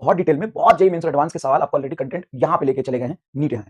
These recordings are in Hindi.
बहुत डिटेल में, बहुत जेईई मेंस एडवांस के सवाल आपको ऑलरेडी कंटेंट यहाँ पे लेके चले गए हैं नीट यहाँ।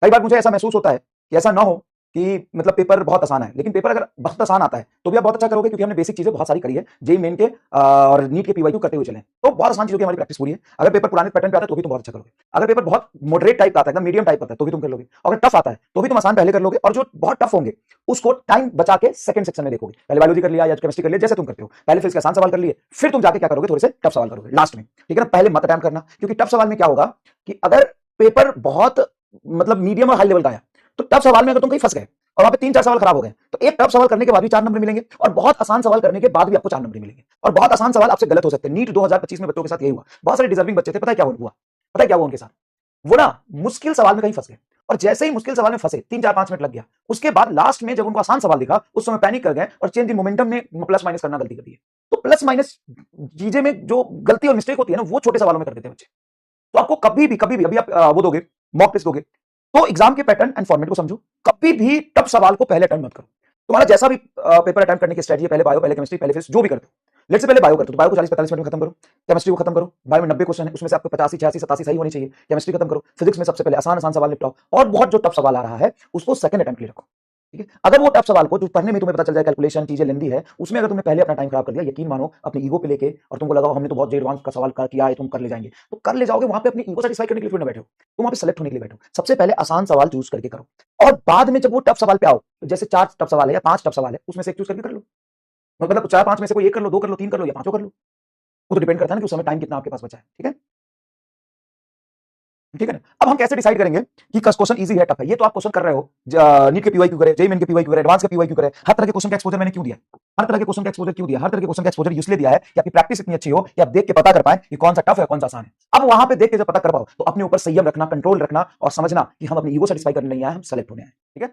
कई बार मुझे ऐसा महसूस होता है कि ऐसा ना हो कि मतलब पेपर बहुत आसान है, लेकिन पेपर अगर बहुत आसान आता है तो भी आप बहुत अच्छा करोगे, क्योंकि हमने बेसिक चीजें बहुत सारी करी है जेईई मेन के और नीट के पीवाईक्यू करते हुए चले हैं। तो बहुत आसान चीजों की हमारी प्रैक्टिस पूरी है। अगर पेपर पुराने पैटर्न पे आता है तो भी तुम बहुत अच्छा करोगे। अगर पेपर बहुत मॉडरेट टाइप का आता है, एकदम मीडियम टाइप आता है, तो भी तुम कर लोगे। अगर टफ आता है तो भी तुम आसान पहले कर लोगे, और जो बहुत टफ होंगे उसको टाइम बचा के सेकंड सेक्शन में देखोगे। पहले बायोलॉजी कर लिया या केमिस्ट्री कर लिया, जैसे तुम करते हो, पहले फिर इसके आसान सवाल कर लिए, फिर तुम जाके क्या करोगे, थोड़े से टफ सवाल करोगे लास्ट में, ठीक है ना। पहले मत अटैम्प्ट करना, क्योंकि टफ सवाल में क्या होगा कि अगर पेपर बहुत मतलब मीडियम और हाई लेवल का है तो टफ सवाल में अगर तुम कहीं फंस गए और वहां पे 3-4 सवाल खराब हो गए, तो एक टफ सवाल करने के बाद भी 4 नंबर मिलेंगे, और बहुत आसान सवाल करने के बाद भी आपको 4 नंबर मिलेंगे, और बहुत आसान सवाल आपसे गलत हो सकते हैं। नीट 2025 में बच्चों के साथ यही हुआ। बहुत सारे डिजर्विंग बच्चे थे, पता है क्या हुआ, पता है क्या हुआ उनके साथ, वो ना मुश्किल सवाल में कहीं फंस गए, और जैसे ही मुश्किल सवाल में फंसे 3-4-5 मिनट लग गया, उसके बाद लास्ट में जब उनको आसान सवाल दिखा उस समय पैनिक कर गए और चेंज इन मोमेंटम में प्लस माइनस करना गलती कर दी है। तो प्लस माइनस चीजें में जो गलती और मिस्टेक होती है ना, वो छोटे सवालों में कर देते हैं बच्चे। तो आपको कभी भी अभी आप वो दोगे, मॉक टेस्ट दोगे, तो एग्जाम के पैटर्न एंड फॉर्मेट को समझो। कभी भी टफ सवाल को पहले अटेम्प्ट मत करो। तुम्हारा जैसा भी पेपर अटेम्प्ट करने की स्ट्रेटजी, पहले बायो, पहले केमिस्ट्री, पहले फिजिक्स, जो भी करते हो, लेट्स से पहले बायो करते हो तो बायो को 40-45 मिनट में खत्म करो, केमिस्ट्री को खत्म करो, बायो में 90 क्वेश्चन है, उसमें से आपको 85, 86, 87 सही होनी चाहिए, केमिस्ट्री खत्म करो, फिजिक्स में सबसे पहले आसान सवाल निपटाओ, और बहुत जो टफ सवाल आ रहा है उसको सेकंड अटेम्प्ट के लिए रखो, ठीक है। अगर वो टफ सवाल को जो पढ़ने में तुम्हें पता चल जाए कैलकुलेशन चीजें लेंदी है, उसमें अगर तुमने पहले अपना टाइम खराब कर दिया, यकीन मानो अपने ईगो पे लेके, और तुमको लगा हमने तो बहुत एडवांस का सवाल किया है, तुम कर ले जाएंगे, तो कर ले जाओगे। वहां पे अपनी ईगो सेटिस्फाई करने के लिए थोड़ी ना बैठे हो, तुम वहां पे सेलेक्ट होने के लिए बैठो। सबसे पहले आसान सवाल चूज करके करो, और बाद में जब वो टफ सवाल पे आओ, जैसे 4 टफ सवाल है या 5 टफ सवाल है, उसमें से एक चूज करके कर लो। मतलब 4-5 में से कोई एक कर लो, 2 कर लो, 3 कर लो, या 5 कर लो। वो तो डिपेंड करता है ना कि उस समय टाइम कितना आपके पास बचा है, ठीक है, ठीक है ना। अब हम कैसे डिसाइड करेंगे कि क्वेश्चन इजी है टफ है? ये तो आप क्वेश्चन कर रहे हो, नीट के पीवाईक्यू करे, जेईई मेन के पीवाईक्यू करे, एडवांस के पीवाईक्यू करे, हर तरह के क्वेश्चन का एक्सपोजर मैंने क्यों दिया? हर तरह के क्वेश्चन का एक्सपोजर क्यों दिया? हर तरह के क्वेश्चन का एक्सपोजर इसलिए दिया है कि आपकी प्रैक्टिस इतनी अच्छी हो कि आप देख के पता कर पाए कि कौन सा टफ है, कौन सा आसान है। अब वहां पे देख के जब पता कर पाओ तो अपने ऊपर संयम रखना, कंट्रोल रखना, और समझना कि हम अपनी ईगो सेटिस्फाई करने नहीं आए, हम सेलेक्ट होने आए, ठीक है।